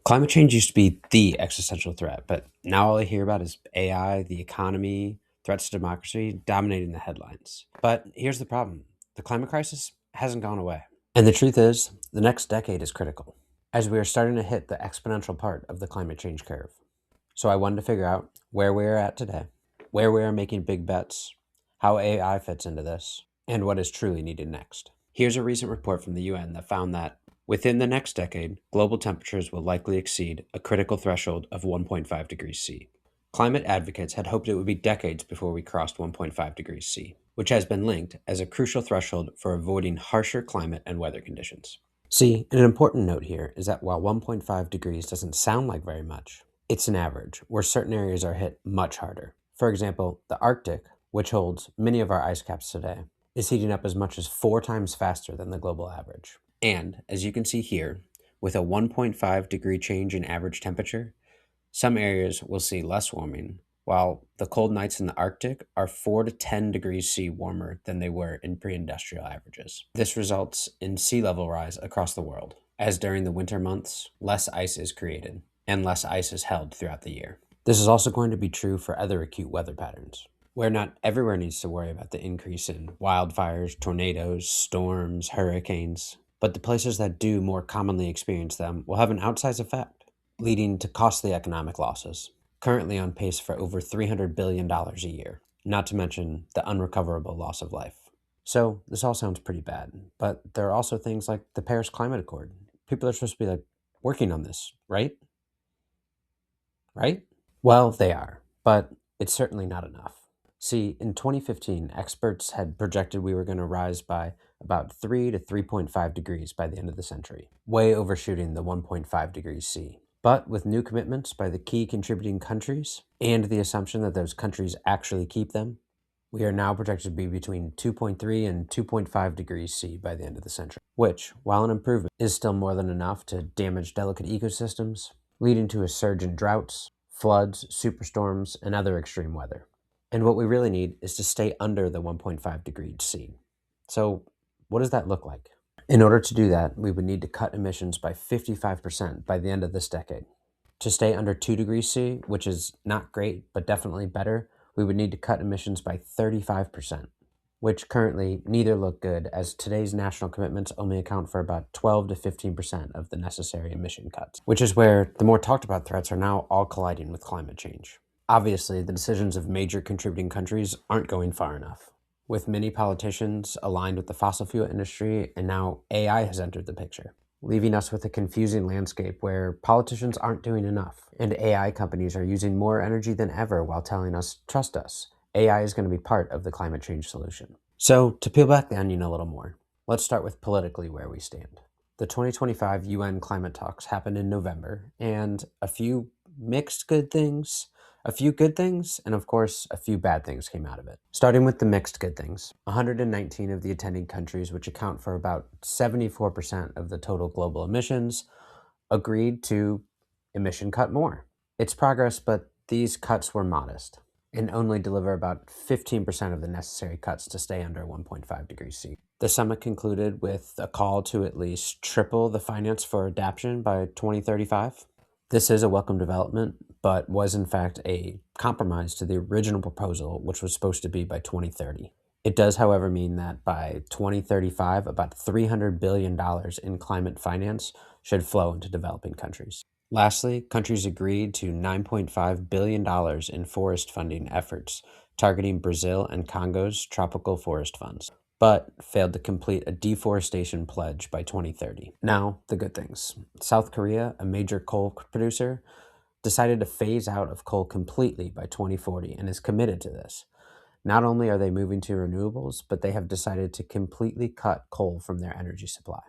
Climate change used to be the existential threat, but now all I hear about is AI, the economy, threats to democracy dominating the headlines. But here's the problem: the climate crisis hasn't gone away. And the truth is, the next decade is critical, as we are starting to hit the exponential part of the climate change curve. So I wanted to figure out where we are at today, where we are making big bets, how AI fits into this, and what is truly needed next. Here's a recent report from the UN that found that within the next decade, global temperatures will likely exceed a critical threshold of 1.5 degrees C. Climate advocates had hoped it would be decades before we crossed 1.5 degrees C, which has been linked as a crucial threshold for avoiding harsher climate and weather conditions. See, an important note here is that while 1.5 degrees doesn't sound like very much, it's an average, where certain areas are hit much harder. For example, the Arctic, which holds many of our ice caps today, is heating up as much as 4 times faster than the global average. And, as you can see here, with a 1.5 degree change in average temperature, some areas will see less warming, while the cold nights in the Arctic are 4 to 10 degrees C warmer than they were in pre-industrial averages. This results in sea level rise across the world, as during the winter months, less ice is created, and less ice is held throughout the year. This is also going to be true for other acute weather patterns, where not everywhere needs to worry about the increase in wildfires, tornadoes, storms, hurricanes, but the places that do more commonly experience them will have an outsized effect, leading to costly economic losses, currently on pace for over $300 billion a year, not to mention the unrecoverable loss of life. So this all sounds pretty bad, but there are also things like the Paris Climate Accord. People are supposed to be working on this, right? Right? Well, they are, but it's certainly not enough. See, in 2015, experts had projected we were going to rise by about 3 to 3.5 degrees by the end of the century, way overshooting the 1.5 degrees C. But with new commitments by the key contributing countries and the assumption that those countries actually keep them, we are now projected to be between 2.3 and 2.5 degrees C by the end of the century, which, while an improvement, is still more than enough to damage delicate ecosystems, leading to a surge in droughts, floods, superstorms, and other extreme weather. And what we really need is to stay under the 1.5 degrees C. So, what does that look like? In order to do that, we would need to cut emissions by 55% by the end of this decade. To stay under 2 degrees C, which is not great, but definitely better, we would need to cut emissions by 35%, which currently neither look good, as today's national commitments only account for about 12 to 15% of the necessary emission cuts, which is where the more talked about threats are now all colliding with climate change. Obviously, the decisions of major contributing countries aren't going far enough, with many politicians aligned with the fossil fuel industry, and now AI has entered the picture, leaving us with a confusing landscape where politicians aren't doing enough, and AI companies are using more energy than ever while telling us, trust us, AI is going to be part of the climate change solution. So, to peel back the onion a little more, let's start with politically where we stand. The 2025 UN climate talks happened in November, and a few good things, and of course, a few bad things came out of it. Starting with the mixed good things, 119 of the attending countries, which account for about 74% of the total global emissions, agreed to emission cut more. It's progress, but these cuts were modest and only deliver about 15% of the necessary cuts to stay under 1.5 degrees C. The summit concluded with a call to at least triple the finance for adaptation by 2035. This is a welcome development, but was in fact a compromise to the original proposal, which was supposed to be by 2030. It does, however, mean that by 2035, about $300 billion in climate finance should flow into developing countries. Lastly, countries agreed to $9.5 billion in forest funding efforts targeting Brazil and Congo's tropical forest funds, but failed to complete a deforestation pledge by 2030. Now, the good things. South Korea, a major coal producer, decided to phase out of coal completely by 2040 and is committed to this. Not only are they moving to renewables, but they have decided to completely cut coal from their energy supply.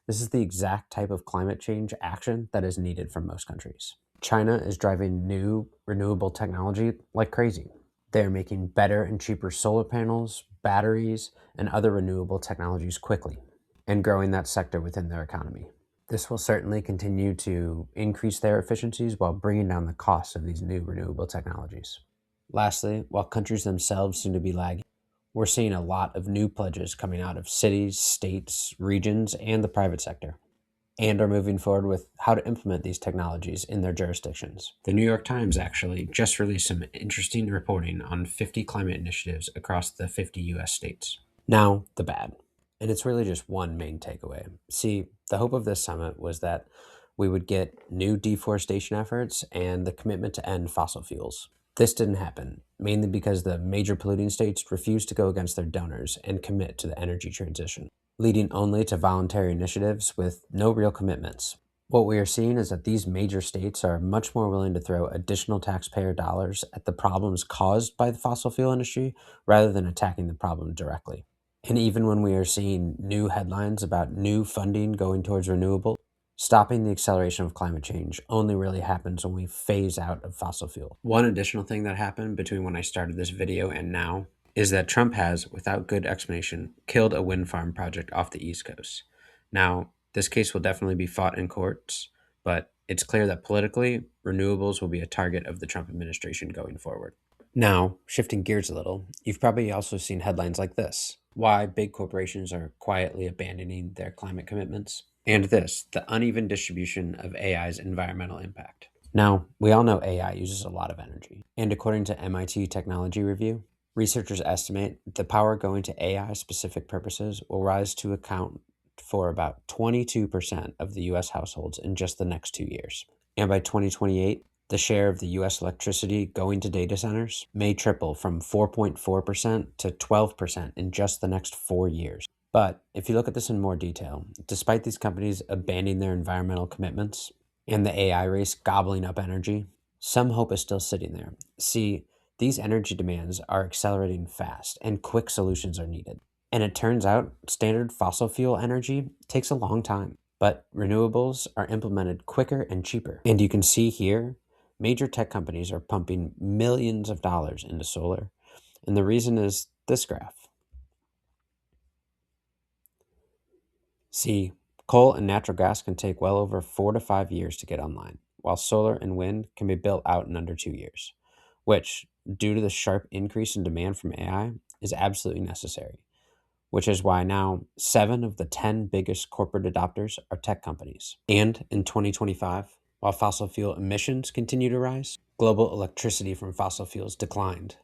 This is the exact type of climate change action that is needed from most countries. China is driving new renewable technology like crazy. They are making better and cheaper solar panels, batteries, and other renewable technologies quickly, and growing that sector within their economy. This will certainly continue to increase their efficiencies while bringing down the cost of these new renewable technologies. Lastly, while countries themselves seem to be lagging, we're seeing a lot of new pledges coming out of cities, states, regions, and the private sector. and are moving forward with how to implement these technologies in their jurisdictions. The New York Times actually just released some interesting reporting on 50 climate initiatives across the 50 US states. Now, the bad. And it's really just one main takeaway. See, the hope of this summit was that we would get new deforestation efforts and the commitment to end fossil fuels. This didn't happen, mainly because the major polluting states refused to go against their donors and commit to the energy transition, leading only to voluntary initiatives with no real commitments. What we are seeing is that these major states are much more willing to throw additional taxpayer dollars at the problems caused by the fossil fuel industry rather than attacking the problem directly. And even when we are seeing new headlines about new funding going towards renewable, stopping the acceleration of climate change only really happens when we phase out of fossil fuel. One additional thing that happened between when I started this video and now is that Trump has, without good explanation, killed a wind farm project off the East Coast. Now, this case will definitely be fought in courts, but it's clear that politically, renewables will be a target of the Trump administration going forward. Now, shifting gears a little, you've probably also seen headlines like this: why big corporations are quietly abandoning their climate commitments, and this: the uneven distribution of AI's environmental impact. Now, we all know AI uses a lot of energy, and according to MIT Technology Review, researchers estimate the power going to AI-specific purposes will rise to account for about 22% of the US households in just the next 2 years. And by 2028, the share of the US electricity going to data centers may triple from 4.4% to 12% in just the next 4 years. But if you look at this in more detail, despite these companies abandoning their environmental commitments and the AI race gobbling up energy, some hope is still sitting there. See, these energy demands are accelerating fast and quick solutions are needed. And it turns out standard fossil fuel energy takes a long time, but renewables are implemented quicker and cheaper. And you can see here, major tech companies are pumping millions of dollars into solar. And the reason is this graph. See, coal and natural gas can take well over 4 to 5 years to get online, while solar and wind can be built out in under 2 years, which, due to the sharp increase in demand from AI, is absolutely necessary, which is why now 7 of the 10 biggest corporate adopters are tech companies. And in 2025, while fossil fuel emissions continue to rise, global electricity from fossil fuels declined,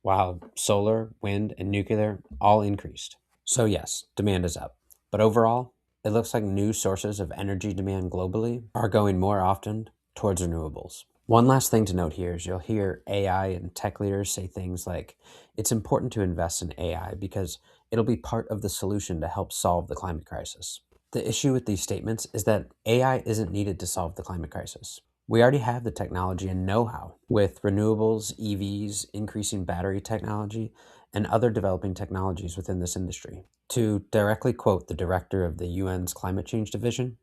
while solar, wind, and nuclear all increased. So yes, demand is up. But overall, it looks like new sources of energy demand globally are going more often towards renewables. One last thing to note here is you'll hear AI and tech leaders say things like, it's important to invest in AI because it'll be part of the solution to help solve the climate crisis. The issue with these statements is that AI isn't needed to solve the climate crisis. We already have the technology and know-how with renewables, EVs, increasing battery technology, and other developing technologies within this industry. To directly quote the director of the UN's Climate Change Division,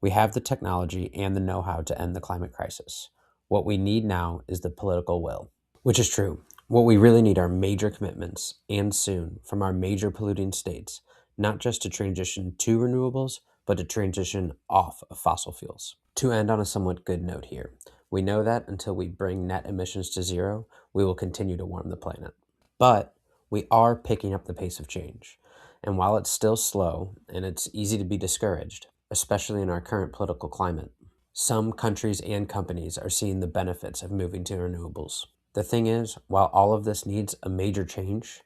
we have the technology and the know-how to end the climate crisis. What we need now is the political will, which is true. What we really need are major commitments, and soon, from our major polluting states, not just to transition to renewables, but to transition off of fossil fuels. To end on a somewhat good note here, we know that until we bring net emissions to zero, we will continue to warm the planet. But we are picking up the pace of change. And while it's still slow, and it's easy to be discouraged, especially in our current political climate, some countries and companies are seeing the benefits of moving to renewables. The thing is, while all of this needs a major change,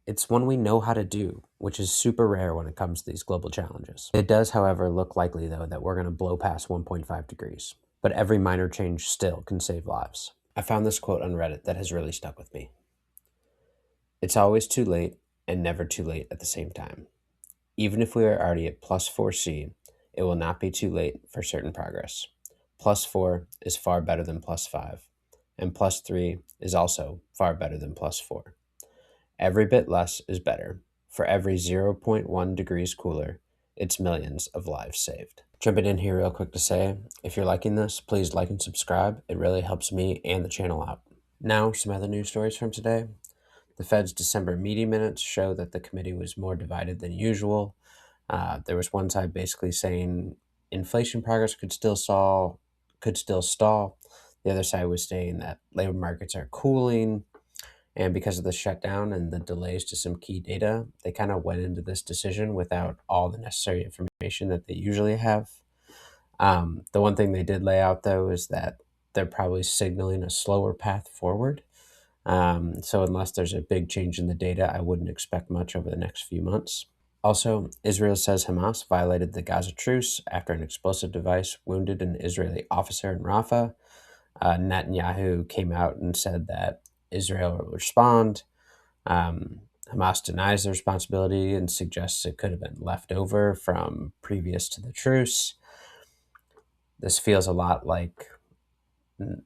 it's one we know how to do, which is super rare when it comes to these global challenges. It does, however, look likely, though, that we're going to blow past 1.5 degrees. But every minor change still can save lives. I found this quote on Reddit that has really stuck with me. It's always too late and never too late at the same time. Even if we are already at plus 4C, it will not be too late for certain progress. Plus 4 is far better than plus 5, and plus 3 is also far better than plus 4. Every bit less is better. For every 0.1 degrees cooler, it's millions of lives saved. Jumping in here real quick to say, if you're liking this, please like and subscribe. It really helps me and the channel out. Now, some other news stories from today. The Fed's December meeting minutes show that the committee was more divided than usual. There was one side basically saying inflation progress could still stall. The other side was saying that labor markets are cooling. And because of the shutdown and the delays to some key data, they kind of went into this decision without all the necessary information that they usually have. The one thing they did lay out, though, is that they're probably signaling a slower path forward. So unless there's a big change in the data, I wouldn't expect much over the next few months. Also, Israel says Hamas violated the Gaza truce after an explosive device wounded an Israeli officer in Rafah. Netanyahu came out and said that Israel will respond. Hamas denies the responsibility and suggests it could have been left over from previous to the truce. This feels a lot like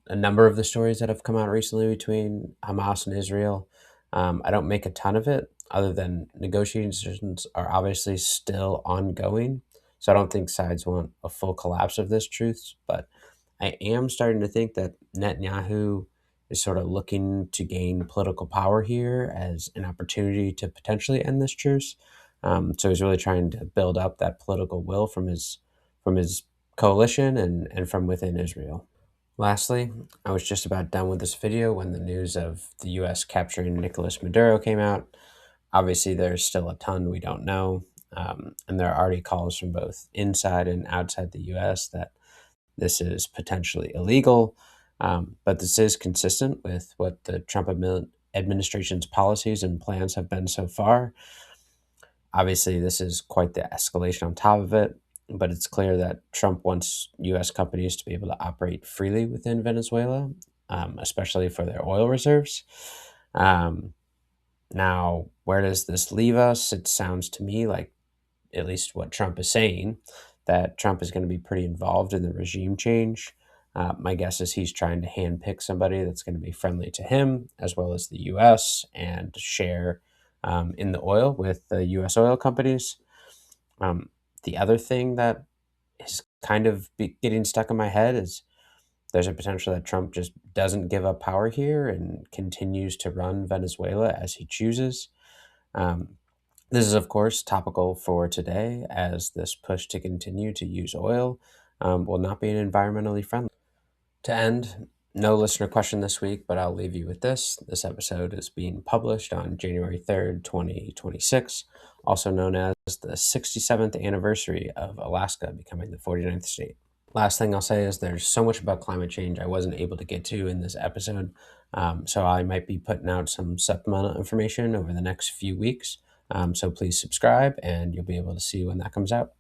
a number of the stories that have come out recently between Hamas and Israel. I don't make a ton of it, other than negotiations are obviously still ongoing. So I don't think sides want a full collapse of this truce, but I am starting to think that Netanyahu is sort of looking to gain political power here as an opportunity to potentially end this truce. So he's really trying to build up that political will from his coalition and from within Israel. Lastly, I was just about done with this video when the news of the US capturing Nicolas Maduro came out. Obviously, there's still a ton we don't know, and there are already calls from both inside and outside the US that this is potentially illegal, but this is consistent with what the Trump administration's policies and plans have been so far. Obviously, this is quite the escalation on top of it, but it's clear that Trump wants U.S. companies to be able to operate freely within Venezuela, especially for their oil reserves. Um, Now, where does this leave us? It sounds to me like, at least what Trump is saying, that Trump is going to be pretty involved in the regime change. My guess is he's trying to handpick somebody that's going to be friendly to him, as well as the U.S., and share in the oil with the U.S. oil companies. The other thing that is kind of getting stuck in my head is there's a potential that Trump just doesn't give up power here and continues to run Venezuela as he chooses. Um, this is, of course, topical for today, as this push to continue to use oil will not be environmentally friendly. To end, no listener question this week, but I'll leave you with this. This episode is being published on January 3rd, 2026, also known as the 67th anniversary of Alaska becoming the 49th state. Last thing I'll say is there's so much about climate change I wasn't able to get to in this episode, so I might be putting out some supplemental information over the next few weeks. So please subscribe, and you'll be able to see when that comes out.